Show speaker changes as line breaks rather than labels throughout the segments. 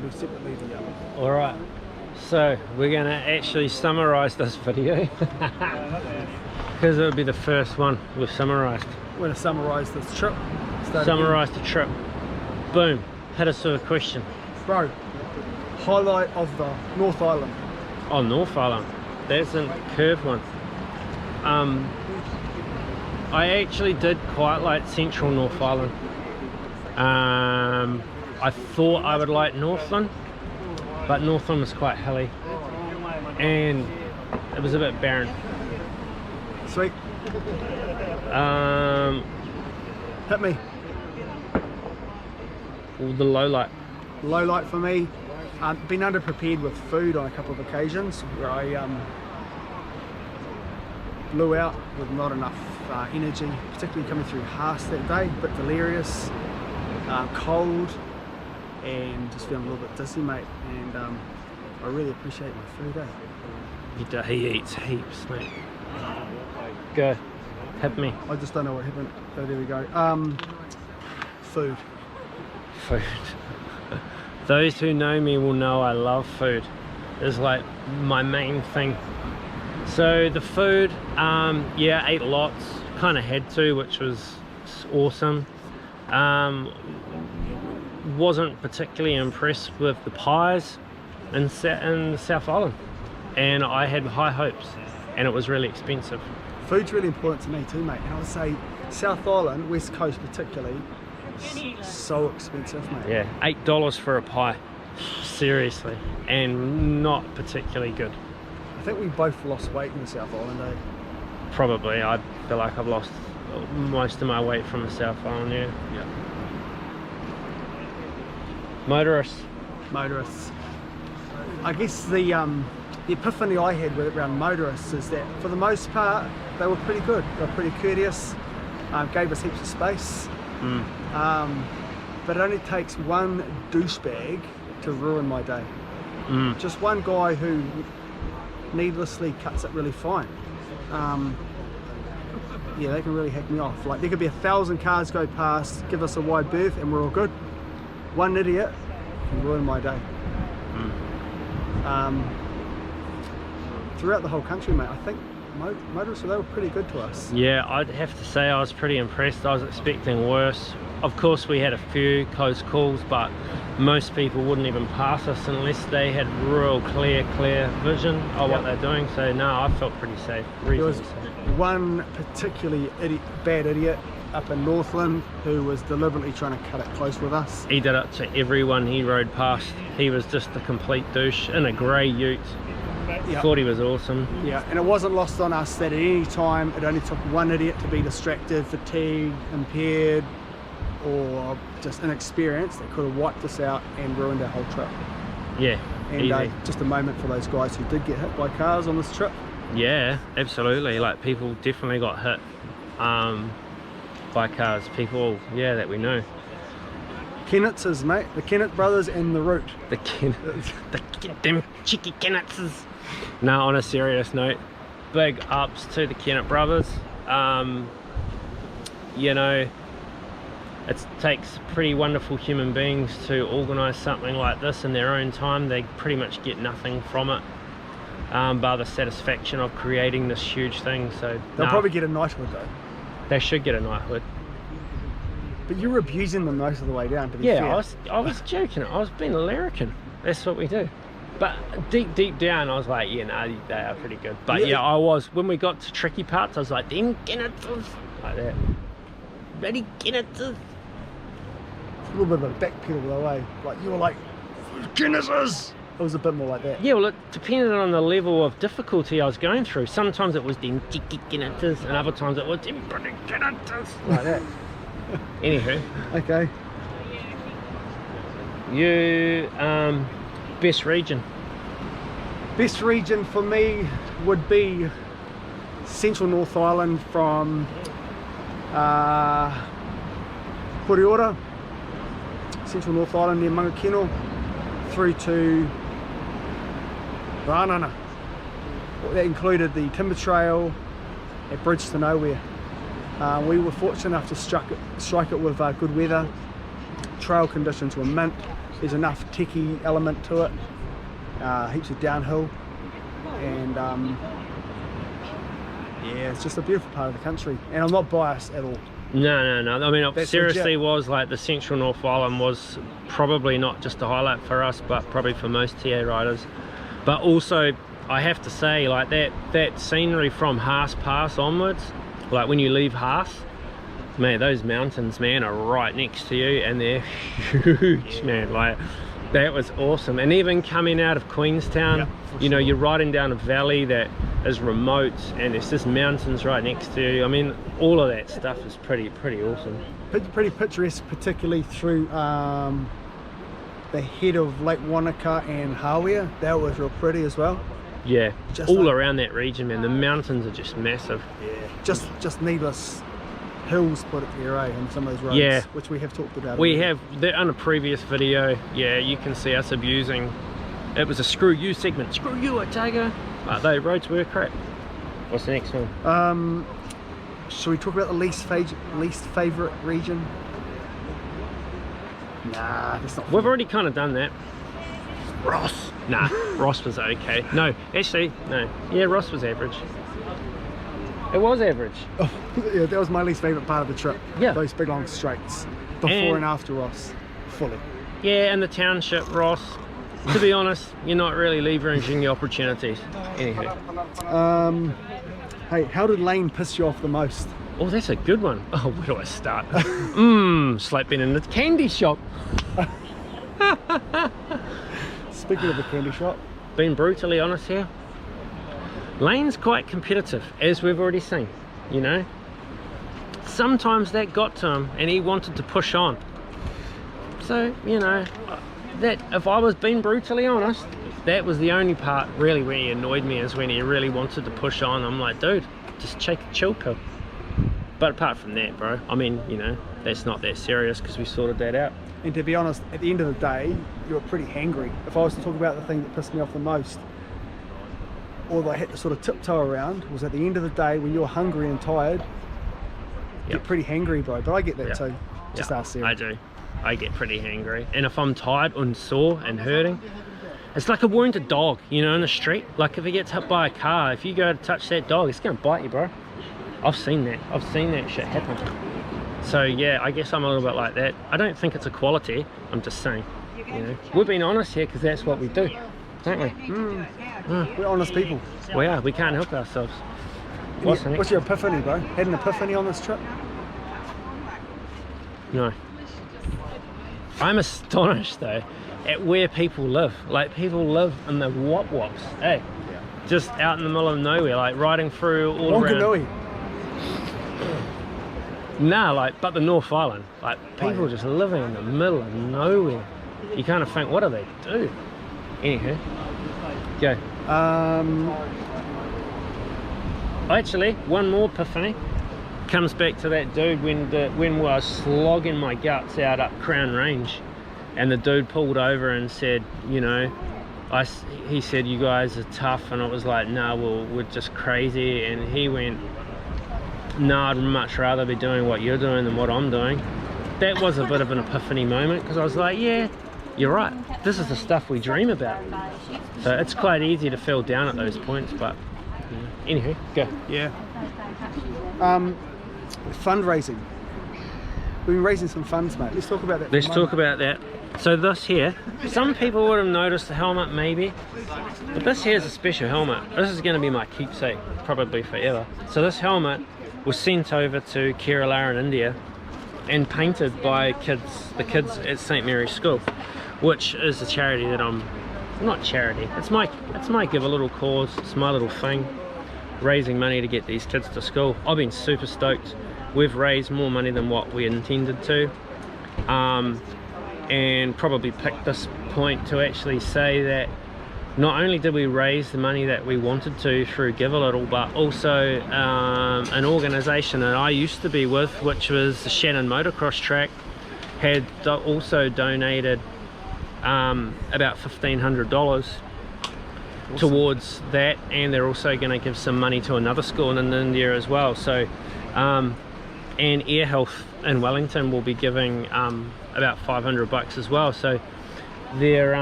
do separately the
All right, so we're gonna actually summarize this video because it'll be the first one we've summarized.
We're going to summarize this trip.
Summarize the trip. Boom. Hit us with a question.
Bro, highlight of the North Island.
Oh, North Island. That's a curved one. I actually did quite like Central North Island. I thought I would like Northland, but Northland was quite hilly and it was a bit barren.
Sweet. Hit me.
The low light.
Low light for me. Been underprepared with food on a couple of occasions where I blew out with not enough energy, particularly coming through Haas that day. A bit delirious, cold, and just feeling a little bit dizzy, mate. And I really appreciate my food, eh?
He eats heaps, mate. Go. Hit me.
I just don't know what happened. Oh, there we go. Food.
Food. Those who know me will know I love food. It's like my main thing. So the food, yeah, ate lots. Kind of had to, which was awesome. Wasn't particularly impressed with the pies in the South Island, and I had high hopes, and it was really expensive.
Food's really important to me too, mate. And I would say South Island, West Coast particularly, so expensive, mate.
Yeah, $8 for a pie, seriously, and not particularly good.
I think we both lost weight in the South Island, eh?
Probably. I feel like I've lost most of my weight from the South Island, yeah.
Yeah.
Motorists.
I guess the epiphany I had with around motorists is that for the most part they were pretty good. They were pretty courteous, gave us heaps of space. But it only takes one douchebag to ruin my day. Just one guy who needlessly cuts it really fine. Yeah, they can really hack me off. Like, there could be 1,000 cars go past, give us a wide berth, and we're all good. One idiot can ruin my day. Throughout the whole country, mate, I think motorists, they were pretty good to us.
Yeah, I'd have to say I was pretty impressed. I was expecting worse. Of course, we had a few close calls, but most people wouldn't even pass us unless they had real clear vision of what they're doing. So no, I felt pretty safe.
There was one particularly bad idiot up in Northland who was deliberately trying to cut it close with us.
He did it to everyone he rode past. He was just a complete douche in a grey ute. Thought he was awesome.
Yeah, and it wasn't lost on us that at any time it only took one idiot to be distracted, fatigued, impaired, or just inexperienced that could have wiped us out and ruined our whole trip.
Yeah,
and just a moment for those guys who did get hit by cars on this trip.
Yeah, absolutely. Like, people definitely got hit by cars. People, yeah, that we know.
Kennettses, mate. The Kennett brothers and the route.
Them cheeky Kennetses. No, on a serious note, big ups to the Kennett brothers. You know, it takes pretty wonderful human beings to organise something like this in their own time. They pretty much get nothing from it, bar the satisfaction of creating this huge thing. So
they'll probably get a knighthood though.
They should get a knighthood.
But you're abusing them most of the way down, to be fair.
Yeah, I was joking. I was being a larrikin. That's what we do. But deep down, I was like, yeah, no, they are pretty good. But yeah, I was. When we got to tricky parts, I was like, them Kennettses. Like that. Bloody Kennettses.
A little bit of a backpedal though, eh? Like, you were like, Kennettses. It was a bit more like that.
Yeah, well, it depended on the level of difficulty I was going through. Sometimes it was them cheeky Kennettses, and other times it was them bloody Kennettses. Like that. Anywho.
Okay.
You, best region?
Best region for me would be Central North Island from Aotearoa, Central North Island near Mangakino, through to Ranana. That included the Timber Trail at Bridge to Nowhere. We were fortunate enough to strike it with good weather. trail conditions were mint. There's enough techie element to it, heaps of downhill, and yeah, it's just a beautiful part of the country, and I'm not biased at all.
No. I mean, it
That's
seriously
legit.
was like the Central North Island was probably not just a highlight for us, but probably for most TA riders. But also, I have to say, like that scenery from Haas Pass onwards, like when you leave Haas, man, those mountains, man, are right next to you, and they're huge, man. Like, that was awesome. And even coming out of Queenstown,
Yep,
you know,
sure.
you're riding down a valley that is remote, and there's just mountains right next to you. I mean, all of that stuff is pretty awesome.
Pretty picturesque, particularly through the head of Lake Wanaka and Hawea. That was real pretty as well.
Yeah,
Just
all
like-
around that region, man. The mountains are just massive.
Yeah, just needless hills put it here, eh, on some of those roads,
Yeah.
which we have talked about.
We
already.
have that on a previous video. Yeah, you can see us abusing. It was a screw you segment. Screw you, Otago. But those roads were crap. What's the next one?
Should we talk about the least favorite region? Nah, that's not.
We've already kind of done that. Ross. Nah, Ross was okay. No, actually, no. Yeah, Ross was average. It was average.
Oh, yeah, that was my least favourite part of the trip.
Yeah.
Those big long straights, before and after Ross, fully.
Yeah, and the township, Ross. To be honest, you're not really leveraging the opportunities. Anywho.
Hey, how did Lane piss you off the most?
Oh, that's a good one. Oh, where do I start? It's like being in the candy shop.
Speaking of the candy shop,
Being brutally honest here, Lane's quite competitive, as we've already seen, you know. Sometimes that got to him and he wanted to push on. So, you know, that if I was being brutally honest, that was the only part really where he annoyed me, is when he really wanted to push on. I'm like, dude, just take a chill pill. But apart from that, bro, I mean, you know, that's not that serious because we sorted that out.
and to be honest, at the end of the day, you were pretty hangry. If I was to talk about the thing that pissed me off the most, or that I had to sort of tiptoe around, was at the end of the day when you're hungry and tired, you
Yep.
get pretty hangry, bro. But I get that
Yeah.
too. Just
Yeah,
ask Sarah.
I do. I get pretty hangry, and if I'm tired and sore and hurting, it's like a wounded dog, you know, in the street. Like if he gets hit by a car, if you go to touch that dog, it's gonna bite you, bro. I've seen that shit happen. So yeah, I guess I'm a little bit like that. I don't think it's a quality, I'm just saying, you know, we're being honest here because that's what we do, don't we?
We're honest people.
We are, we can't help ourselves. What's the next
What's your epiphany, bro? Had an epiphany on this trip?
No. I'm astonished though at where people live. Like people live in the wop-wops, hey? Just out in the middle of nowhere, like riding through all around.
Wanganui.
Nah, like, but the North Island. Like people just living in the middle of nowhere. You kind of think, what do they do? Anywho, go. Actually, one more epiphany comes back to that dude when I was slogging my guts out up Crown Range, and the dude pulled over and said, you know, he said, you guys are tough, and I was like, nah, well, we're just crazy, and he went, nah, I'd much rather be doing what you're doing than what I'm doing. That was a bit of an epiphany moment, because I was like, yeah, you're right, this is the stuff we dream about. So it's quite easy to feel down at those points, but you know. Anywho, go.
Yeah. Fundraising. We've been raising some funds, mate. Let's talk about that.
Let's talk about that. So this here, some people would have noticed the helmet maybe, but this here is a special helmet. This is going to be my keepsake probably forever. So this helmet was sent over to Kerala in India and painted by the kids at St. Mary's School, which is a charity that not charity, it's my give a little cause, it's my little thing, raising money to get these kids to school. I've been super stoked. We've raised more money than what we intended to, and probably picked this point to actually say that not only did we raise the money that we wanted to through Give a Little, but also an organisation that I used to be with, which was the Shannon Motocross Track, had also donated about $1,500 towards that, and they're also going to give some money to another school in India as well. So and Air Health in Wellington will be giving about $500 as well. So there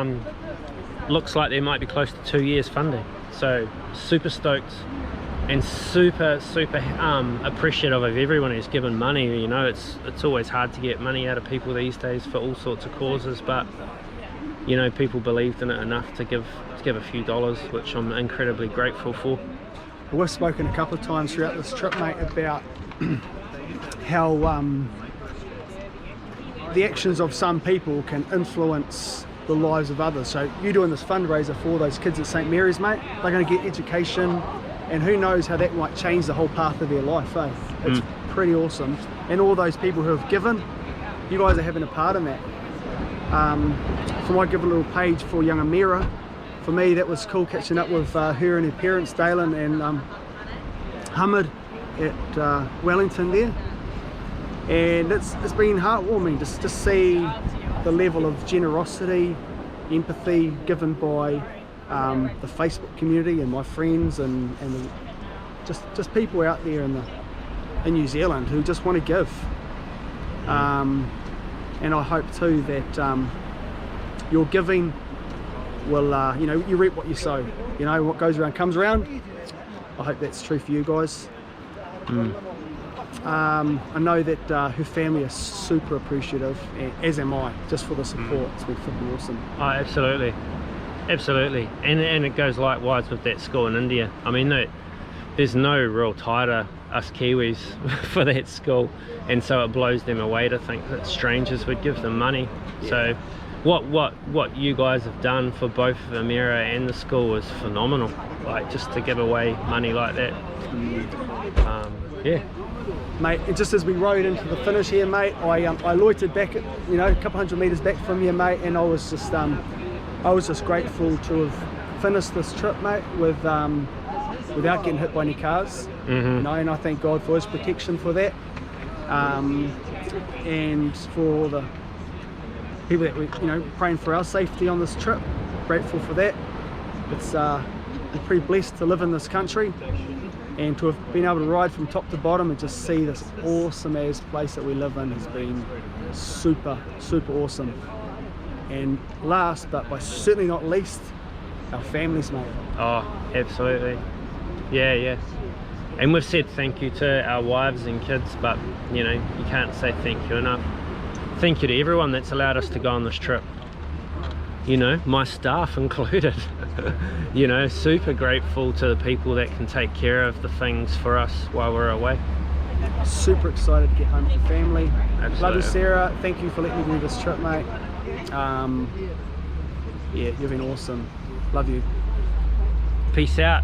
looks like there might be close to 2 years funding. So super stoked and super appreciative of everyone who's given money. You know, it's always hard to get money out of people these days for all sorts of causes, but you know, people believed in it enough to give a few dollars, which I'm incredibly grateful for.
We've spoken a couple of times throughout this trip, mate, about how the actions of some people can influence the lives of others. So you doing this fundraiser for those kids at St Mary's, mate, they're going to get education, and who knows how that might change the whole path of their life, eh? It's pretty awesome. And all those people who have given, you guys are having a part in that. From I give a little page for young Amira, for me that was cool catching up with her and her parents, Dalen and Hamid at Wellington there. And it's been heartwarming just to see the level of generosity, empathy given by the Facebook community and my friends and just people out there in New Zealand who just want to give. And I hope too that your giving will, you know, you reap what you sow. You know, what goes around comes around. I hope that's true for you guys. I know that her family is super appreciative, as am I, just for the support. It's been flipping awesome.
Oh, absolutely, absolutely. And it goes likewise with that school in India. I mean, there's no real tie to us Kiwis for that school, and so it blows them away to think that strangers would give them money. Yeah. So what you guys have done for both Amira and the school is phenomenal. Like, just to give away money like that. Yeah.
Mate, and just as we rode into the finish here, mate, I loitered back at, you know, a couple hundred metres back from you, mate, and I was just grateful to have finished this trip, mate, without getting hit by any cars. You know, and I thank God for His protection for that, and for the people that we, you know, praying for our safety on this trip. Grateful for that. It's we're pretty blessed to live in this country, and to have been able to ride from top to bottom and just see this awesome ass place that we live in has been super awesome. And last but by certainly not least, our families, mate.
Oh, absolutely. Yeah. And we've said thank you to our wives and kids, but you know, you can't say thank you enough. Thank you to everyone that's allowed us to go on this trip. You know, my staff included. You know, super grateful to the people that can take care of the things for us while we're away.
Super excited to get home to family.
Absolutely.
Love you, Sarah. Thank you for letting me do this trip, mate. Yeah, you've been awesome. Love you.
Peace out.